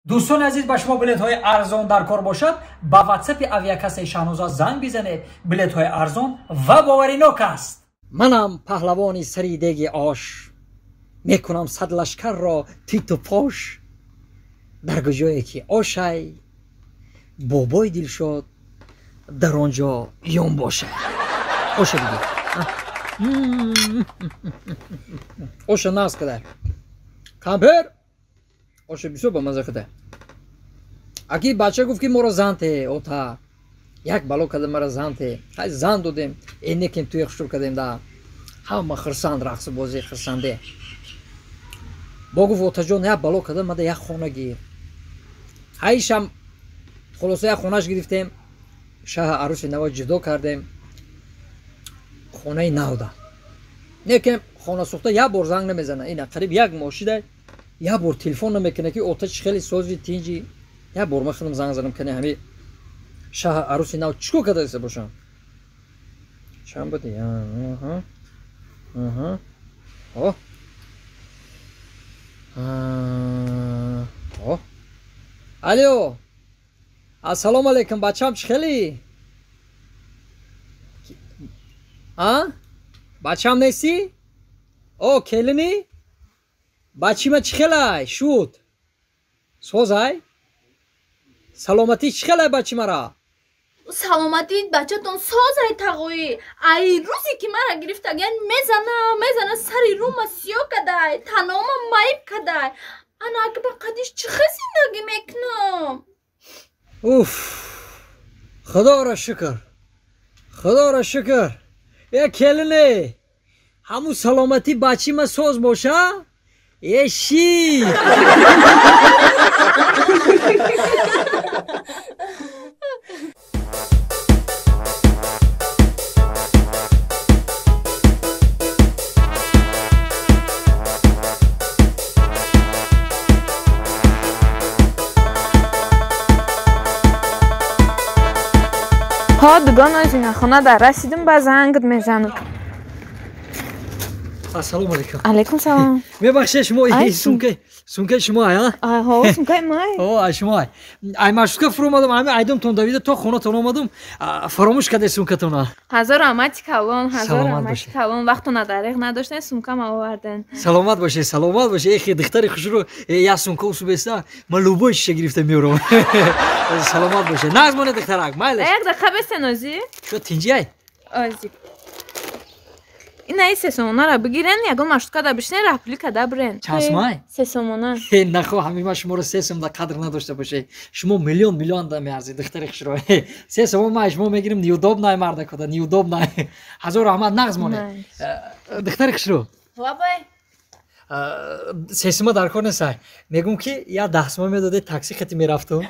دوستان عزیز با شما بلیط های ارزان در کار باشد با واتساپ اویاکاس شانوزا زنگ بزنید. بلیط های ارزان و باوریناک است. منم پهلوانی سری دیگ آش میکنم صد لشکر را تیت و پاش در کجایی که آشای بابای دل شد در آنجا یون باشه. آشه دیگه آشه ناز کده کامپر آشه بیسو با مزه کده اکی بچه گفت که مرا زنته اوتا یک بلو کده مرا زنته خیلی زن دودیم اینه که توی خشور کدیم دا همه خرسند رقص بازی خرسنده با گفت اوتا جان یک بلو کده مده یک خونه گیر هایشم خلاصه یک خونهش گرفتیم شاه عروس نوا جدا کردیم خونه نو ده نیکم خانه سوخته یک بار زنگ نمیزنه اینه قریب یک ماشیده یک بار تلفن نمیکنه که آتش خیلی سازی تینجی یک بار من خودم زنگ زدم کنه همین شاه عروس نو چیکار کرده است باشم چند بودی الو السلام علیکم بچم چخلی بچم نیستی؟ او کلینی؟ بچی ما چخلای شود سوزای؟ سلامتی چخلای بچی مرا؟ سلامتی بچه تون سوزای تقوی ای روزی که مرا گرفته گن میزنه سری روم سیاه کدای تنام مایب کدای انا اگه با قدیش چه زندگی میکنم اوف خدا را شکر خدا را شکر یه کلینی همون سلامتی بچی ما سوز باشه یه شی ها دوگان از خانه در رسیدم با زنگت میزنم السلام علیکم علیکم سلام میبخشید شما این سونکه شما ها سونکه مای اوه شما ای مشکل فرو اومدم همین ایدم تون دویده تا خونه تون اومدم فراموش کرده سونکتون هزار رحمت کلان هزار رحمت کلان وقتو ندارید نداشتن سونکم آوردن سلامت باشه ای دختری خوش رو یا سونکه اوسو بیسته من لوبوش گرفته میورم سلامت باشه نازمونه دخترک مایل یک دقیقه بستنوزی شو تینجی ازی این ای سسومونا را بگیرن یگون مشتکا دا بشنین رپلی کده برن چسمای؟ سسومونا نخواه همین شما رو سسم دا قدر نداشته باشه شما میلیون دا میارزی دختر خش رو سسم ما شما میگیریم نیوداب نای مرده کده نیوداب نای هزار رحمت نغز مونه دختر خش رو بابای سسم در کار نسای میگم که یا دستما میداده تاکسی خطی میرفتم